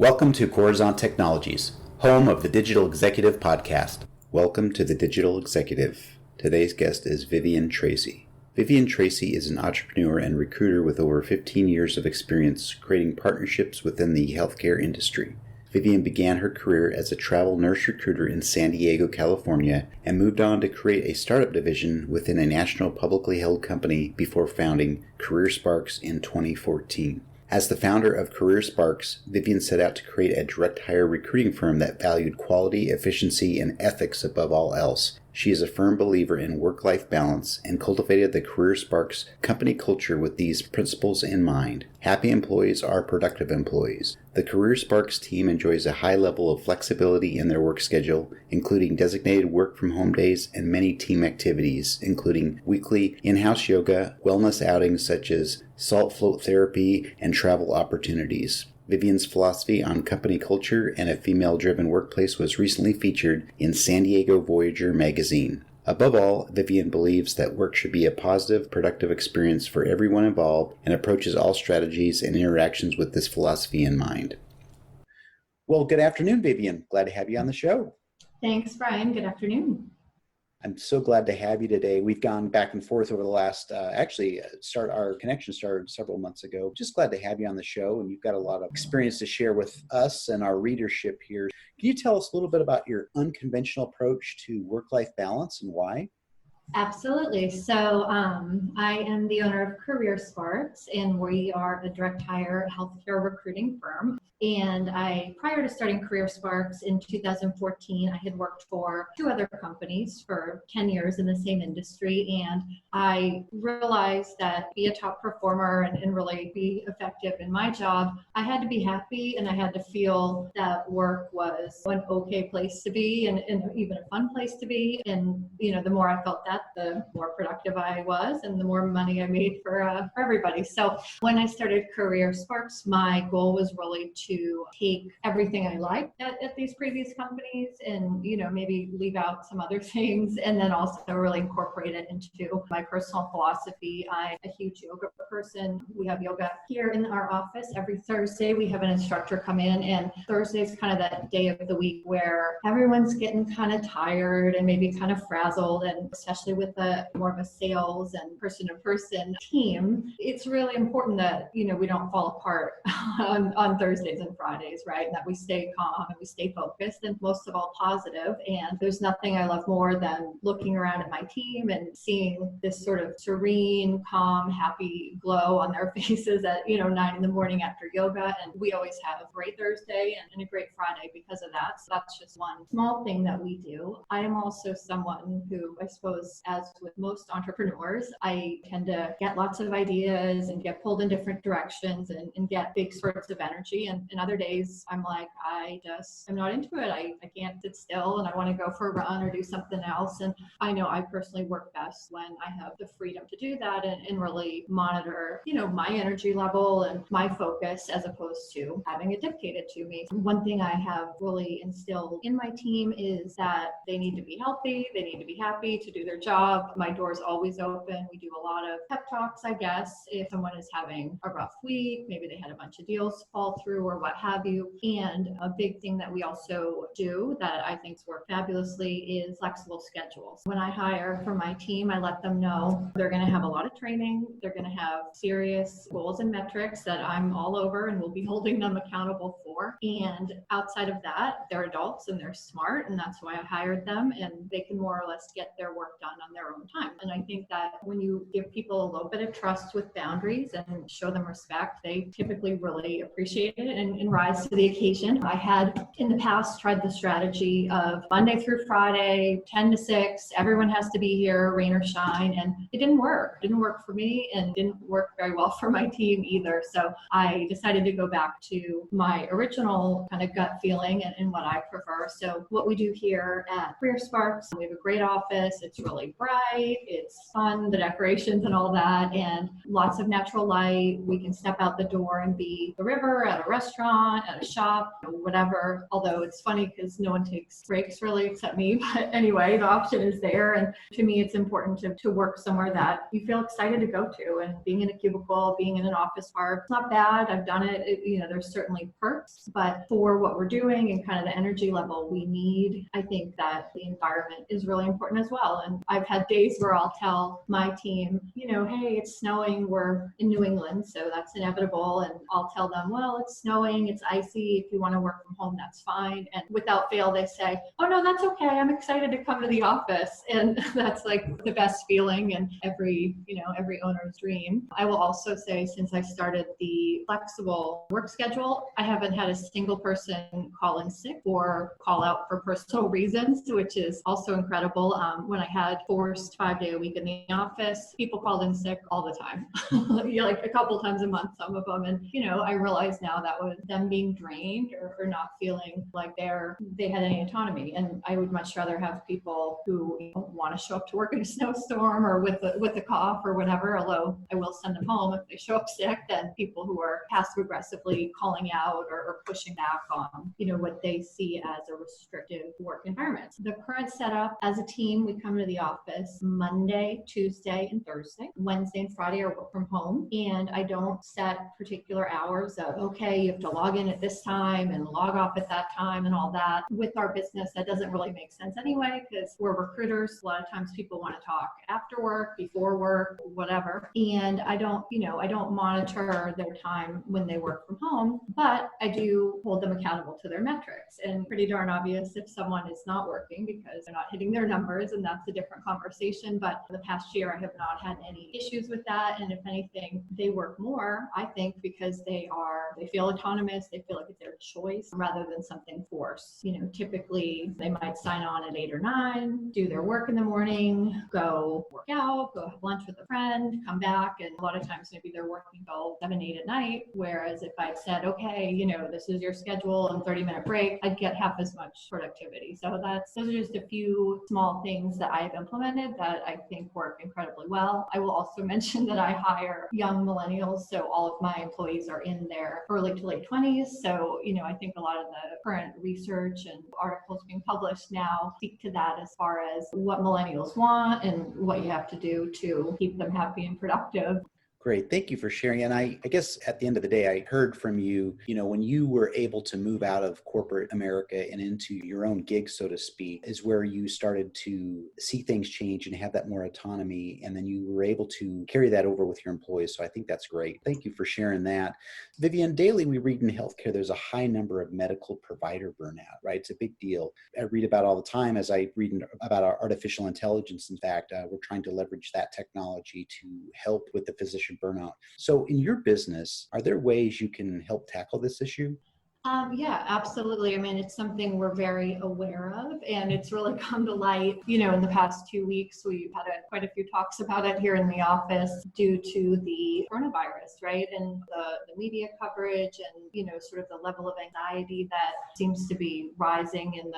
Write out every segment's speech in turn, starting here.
Welcome to Coruzant Technologies, home of the Digital Executive Podcast. Welcome to the Digital Executive. Today's guest is Vivien Treacy. Vivien Treacy is an entrepreneur and recruiter with over 15 years of experience creating partnerships within the healthcare industry. Vivien began her career as a travel nurse recruiter in San Diego, California, and moved on to create a startup division within a national publicly held company before founding CareerSparks in 2014. As the founder of CareerSparks, Vivien set out to create a direct hire recruiting firm that valued quality, efficiency, and ethics above all else. She is a firm believer in work-life balance and cultivated the CareerSparks company culture with these principles in mind. Happy employees are productive employees. The CareerSparks team enjoys a high level of flexibility in their work schedule, including designated work-from-home days and many team activities, including weekly in-house yoga, wellness outings such as salt float therapy, and travel opportunities. Vivien's philosophy on company culture and a female-driven workplace was recently featured in San Diego Voyager magazine. Above all, Vivien believes that work should be a positive, productive experience for everyone involved and approaches all strategies and interactions with this philosophy in mind. Well, good afternoon, Vivien. Glad to have you on the show. Thanks, Brian. Good afternoon. I'm so glad to have you today. We've gone back and forth over the last, our connection started several months ago. Just glad to have you on the show, and you've got a lot of experience to share with us and our readership here. Can you tell us a little bit about your unconventional approach to work-life balance and why? Absolutely. So I am the owner of CareerSparks, and we are a direct hire healthcare recruiting firm. And prior to starting CareerSparks in 2014, I had worked for two other companies for 10 years in the same industry. And I realized that to be a top performer and really be effective in my job, I had to be happy and I had to feel that work was an okay place to be and even a fun place to be. And, the more I felt that, the more productive I was and the more money I made for everybody. So when I started CareerSparks, my goal was really to take everything I liked at these previous companies and, maybe leave out some other things and then also really incorporate it into my personal philosophy. I'm a huge yoga person. We have yoga here in our office every Thursday. We have an instructor come in, and Thursday is kind of that day of the week where everyone's getting kind of tired and maybe kind of frazzled, and especially with more of a sales and person-to-person team, it's really important that, we don't fall apart on Thursdays and Fridays, right? And that we stay calm and we stay focused and most of all positive. And there's nothing I love more than looking around at my team and seeing this sort of serene, calm, happy glow on their faces at, 9 in the morning after yoga. And we always have a great Thursday and a great Friday because of that. So that's just one small thing that we do. I am also someone who, I suppose, as with most entrepreneurs, I tend to get lots of ideas and get pulled in different directions and get big sorts of energy. And other days I'm like, I'm not into it. I can't sit still and I want to go for a run or do something else. And I know I personally work best when I have the freedom to do that and really monitor, my energy level and my focus as opposed to having it dictated to me. One thing I have really instilled in my team is that they need to be healthy. They need to be happy to do their job. My door is always open. We do a lot of pep talks, I guess, if someone is having a rough week, maybe they had a bunch of deals fall through or what have you. And a big thing that we also do that I think works fabulously is flexible schedules. When I hire for my team, I let them know they're going to have a lot of training. They're going to have serious goals and metrics that I'm all over and will be holding them accountable for. And outside of that, they're adults and they're smart, and that's why I hired them, and they can more or less get their work done on their own time. And I think that when you give people a little bit of trust with boundaries and show them respect, they typically really appreciate it and rise to the occasion. I had in the past tried the strategy of Monday through Friday, 10 to 6, everyone has to be here, rain or shine, and it didn't work. It didn't work for me and didn't work very well for my team either. So I decided to go back to my original kind of gut feeling and what I prefer. So what we do here at CareerSparks, we have a great office. It's really bright, it's fun, the decorations and all that, and lots of natural light. We can step out the door and be at the river, at a restaurant, at a shop, whatever. Although it's funny because no one takes breaks really except me. But anyway, the option is there. And to me, it's important to work somewhere that you feel excited to go to. And being in a cubicle, being in an office park, it's not bad. I've done it. There's certainly perks stress. But for what we're doing and kind of the energy level we need, I think that the environment is really important as well. And I've had days where I'll tell my team, hey, it's snowing. We're in New England, so that's inevitable. And I'll tell them, well, it's snowing, it's icy. If you want to work from home, that's fine. And without fail, they say, oh, no, that's okay. I'm excited to come to the office. And that's like the best feeling and every owner's dream. I will also say, since I started the flexible work schedule, I haven't had a single person call in sick or call out for personal reasons, which is also incredible. When I had forced 5-day a week in the office, people called in sick all the time, like a couple times a month, some of them. And, I realize now that was them being drained or not feeling like they had any autonomy. And I would much rather have people who want to show up to work in a snowstorm or with a cough or whatever, although I will send them home if they show up sick, than people who are passive aggressively calling out or pushing back on, what they see as a restrictive work environment. The current setup, as a team, we come to the office Monday, Tuesday, and Thursday. Wednesday and Friday are work from home. And I don't set particular hours of, okay, you have to log in at this time and log off at that time and all that. With our business, that doesn't really make sense anyway, because we're recruiters. A lot of times people want to talk after work, before work, whatever. And I don't monitor their time when they work from home, but I do hold them accountable to their metrics. And pretty darn obvious if someone is not working because they're not hitting their numbers, and that's a different conversation. But for the past year, I have not had any issues with that. And if anything, they work more, I think, because they feel autonomous, they feel like it's their choice rather than something forced. Typically they might sign on at 8 or 9, do their work in the morning, go work out, go have lunch with a friend, come back, and a lot of times maybe they're working till 7, 8 at night. Whereas if I'd said, okay, this is your schedule and 30-minute break, I'd get half as much productivity. So those are just a few small things that I've implemented that I think work incredibly well. I will also mention that I hire young millennials, so all of my employees are in their early to late 20s. So, I think a lot of the current research and articles being published now speak to that as far as what millennials want and what you have to do to keep them happy and productive. Great. Thank you for sharing. And I guess at the end of the day, I heard from you, when you were able to move out of corporate America and into your own gig, so to speak, is where you started to see things change and have that more autonomy. And then you were able to carry that over with your employees. So I think that's great. Thank you for sharing that. Vivien, daily we read in healthcare, there's a high number of medical provider burnout, right? It's a big deal. I read about all the time as I read about our artificial intelligence. In fact, we're trying to leverage that technology to help with the physician burnout. So in your business, are there ways you can help tackle this issue? Yeah, absolutely. I mean, it's something we're very aware of, and it's really come to light, in the past 2 weeks. We've had quite a few talks about it here in the office due to the coronavirus, right? And the media coverage and, sort of the level of anxiety that seems to be rising in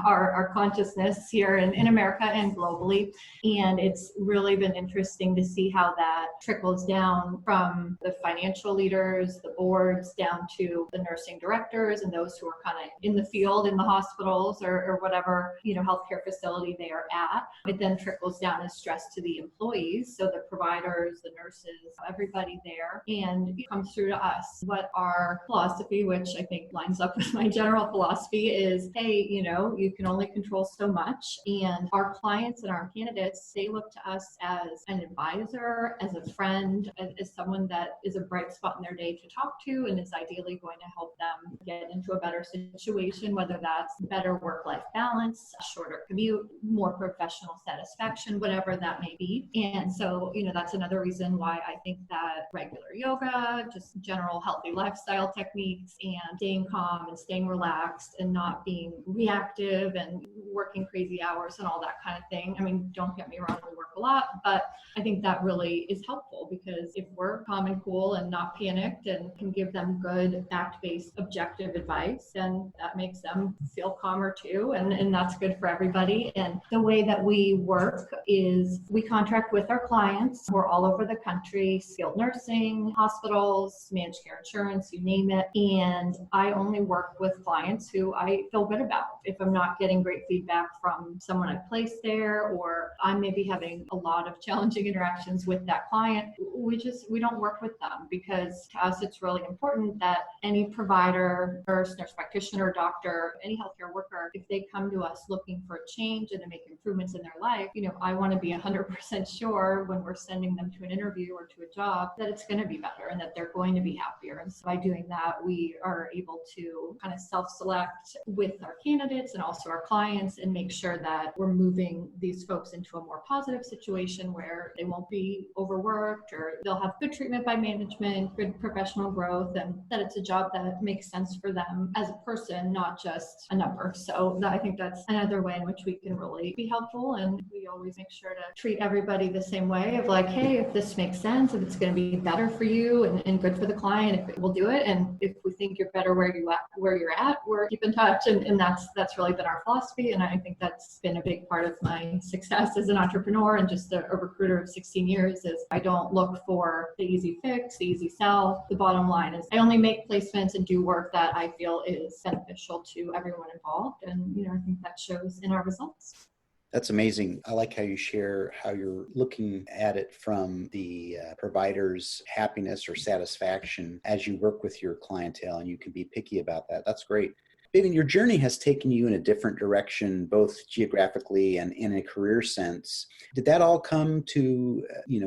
our consciousness here in America and globally. And it's really been interesting to see how that trickles down from the financial leaders, the boards, down to the nursing directors and those who are kind of in the field in the hospitals or whatever healthcare facility they are at. It then trickles down as stress to the employees, so the providers, the nurses, everybody there, and it comes through to us. What our philosophy, which I think lines up with my general philosophy, is, hey, you can only control so much, and our clients and our candidates, they look to us as an advisor, as a friend, as someone that is a bright spot in their day to talk to and is ideally going to help them get into a better situation, whether that's better work-life balance, a shorter commute, more professional satisfaction, whatever that may be. And so, that's another reason why I think that regular yoga, just general healthy lifestyle techniques, and staying calm and staying relaxed and not being reactive and working crazy hours and all that kind of thing. I mean, don't get me wrong, we work a lot, but I think that really is helpful, because if we're calm and cool and not panicked and can give them good fact-based objective advice, then that makes them feel calmer too, and that's good for everybody. And the way that we work is we contract with our clients. We're all over the country, skilled nursing, hospitals, managed care insurance, you name it. And I only work with clients who I feel good about. If I'm not getting great feedback from someone I've placed there, or I'm maybe having a lot of challenging interactions with that client, we don't work with them, because to us it's really important that any provider provider, nurse practitioner, doctor, any healthcare worker, if they come to us looking for a change and to make improvements in their life, I want to be 100% sure when we're sending them to an interview or to a job that it's going to be better and that they're going to be happier. And so by doing that, we are able to kind of self-select with our candidates and also our clients and make sure that we're moving these folks into a more positive situation where they won't be overworked or they'll have good treatment by management, good professional growth, and that it's a job that makes sense for them as a person, not just a number. So I think that's another way in which we can really be helpful. And we always make sure to treat everybody the same way of like, hey, if this makes sense, if it's going to be better for you and good for the client, if it will do it. And if we think you're better where you're at, we're keep in touch. And that's really been our philosophy. And I think that's been a big part of my success as an entrepreneur and just a recruiter of 16 years is I don't look for the easy fix, the easy sell. The bottom line is I only make placements and do work that I feel is beneficial to everyone involved. And, I think that shows in our results. That's amazing. I like how you share how you're looking at it from the provider's happiness or satisfaction as you work with your clientele, and you can be picky about that. That's great. Vivien, your journey has taken you in a different direction, both geographically and in a career sense. Did that all come to,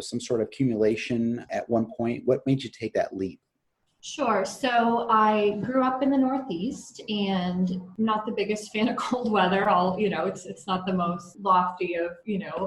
some sort of accumulation at one point? What made you take that leap? Sure. So I grew up in the Northeast and I'm not the biggest fan of cold weather. It's not the most lofty of,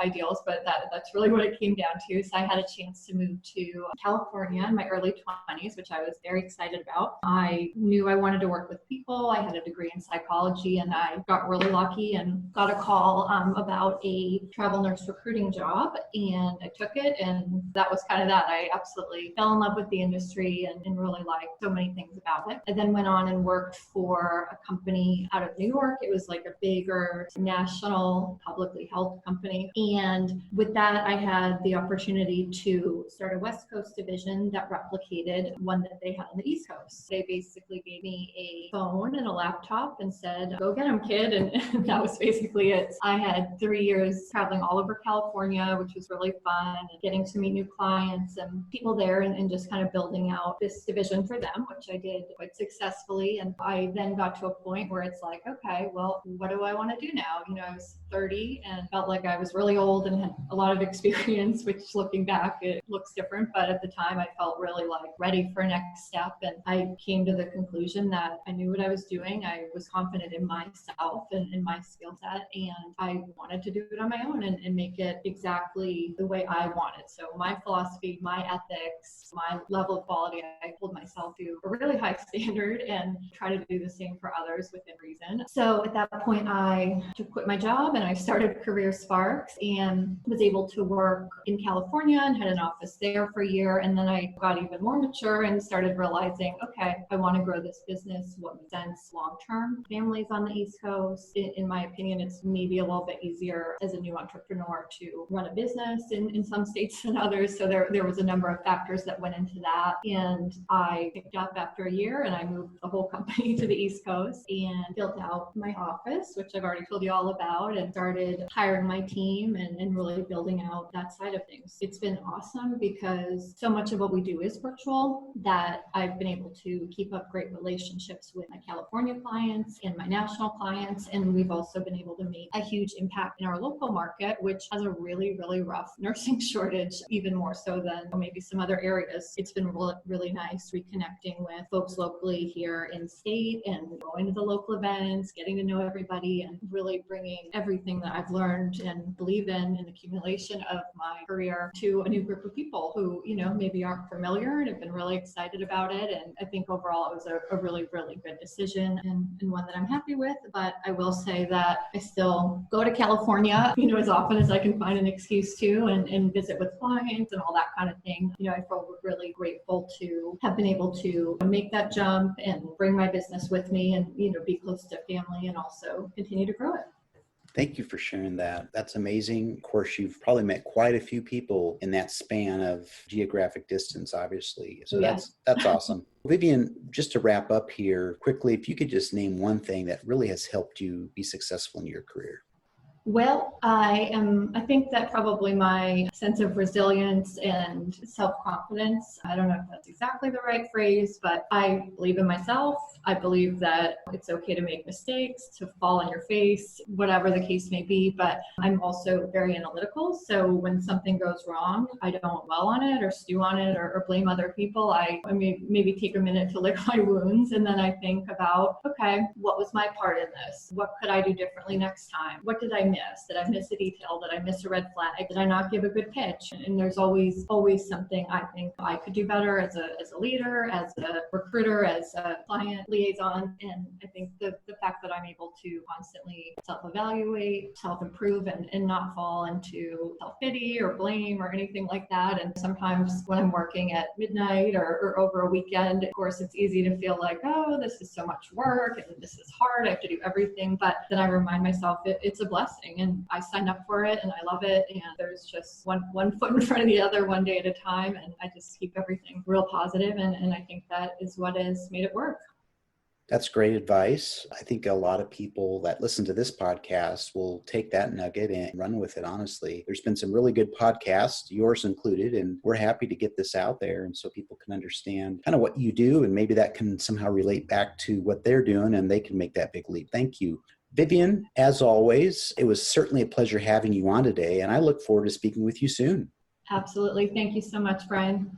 ideals, but that's really what it came down to. So I had a chance to move to California in my early 20s, which I was very excited about. I knew I wanted to work with people. I had a degree in psychology and I got really lucky and got a call about a travel nurse recruiting job and I took it. And that was kind of that. I absolutely fell in love with the industry and really liked so many things about it. I then went on and worked for a company out of New York. It was like a bigger national publicly held company. And with that, I had the opportunity to start a West Coast division that replicated one that they had on the East Coast. They basically gave me a phone and a laptop and said, go get them, kid. And that was basically it. I had 3 years traveling all over California, which was really fun, and getting to meet new clients and people there and just kind of building out this division for them, which I did quite successfully. And I then got to a point where it's like, okay, well, what do I want to do now? I was 30 and felt like I was really old and had a lot of experience, which looking back, it looks different. But at the time, I felt really like ready for a next step. And I came to the conclusion that I knew what I was doing. I was confident in myself and in my skill set. And I wanted to do it on my own and make it exactly the way I wanted. So my philosophy, my ethics, my level of quality, I hold myself to a really high standard and try to do the same for others within reason. So at that point, I quit my job and I started Career Sparks and was able to work in California and had an office there for a year. And then I got even more mature and started realizing, okay, I want to grow this business. What makes sense long term? Families on the East Coast. In my opinion, it's maybe a little bit easier as a new entrepreneur to run a business in some states than others. So there was a number of factors that went into that. And I picked up after a year and I moved the whole company to the East Coast and built out my office, which I've already told you all about, and started hiring my team and really building out that side of things. It's been awesome because so much of what we do is virtual that I've been able to keep up great relationships with my California clients and my national clients. And we've also been able to make a huge impact in our local market, which has a really, really rough nursing shortage, even more so than maybe some other areas. It's been really nice reconnecting with folks locally here in state and going to the local events, getting to know everybody and really bringing everything that I've learned and believe in the accumulation of my career to a new group of people who, maybe aren't familiar and have been really excited about it. And I think overall it was a really, really good decision and one that I'm happy with. But I will say that I still go to California, as often as I can find an excuse to and visit with clients and all that kind of thing. I feel really grateful to have been able to make that jump and bring my business with me and, be close to family and also continue to grow it. Thank you for sharing that. That's amazing. Of course, you've probably met quite a few people in that span of geographic distance, obviously. So Yeah. that's awesome. Vivien, just to wrap up here quickly, if you could just name one thing that really has helped you be successful in your career. Well, I think that probably my sense of resilience and self-confidence, I don't know if that's exactly the right phrase, but I believe in myself. I believe that it's okay to make mistakes, to fall on your face, whatever the case may be. But I'm also very analytical. So when something goes wrong, I don't dwell on it or stew on it or blame other people. I maybe take a minute to lick my wounds. And then I think about, okay, what was my part in this? What could I do differently next time? What did I miss? Did I miss a detail? Did I miss a red flag? Did I not give a good pitch? And there's always something I think I could do better as a leader, as a recruiter, as a client liaison. And I think the fact that I'm able to constantly self-evaluate, self-improve, and not fall into self-pity or blame or anything like that. And sometimes when I'm working at midnight or over a weekend, of course, it's easy to feel like, oh, this is so much work and this is hard. I have to do everything. But then I remind myself it's a blessing and I signed up for it and I love it. And there's just one foot in front of the other, one day at a time. And I just keep everything real positive. And I think that is what has made it work. That's great advice. I think a lot of people that listen to this podcast will take that nugget and run with it, honestly. There's been some really good podcasts, yours included, and we're happy to get this out there and so people can understand kind of what you do and maybe that can somehow relate back to what they're doing and they can make that big leap. Thank you. Vivien, as always, it was certainly a pleasure having you on today, and I look forward to speaking with you soon. Absolutely. Thank you so much, Brian.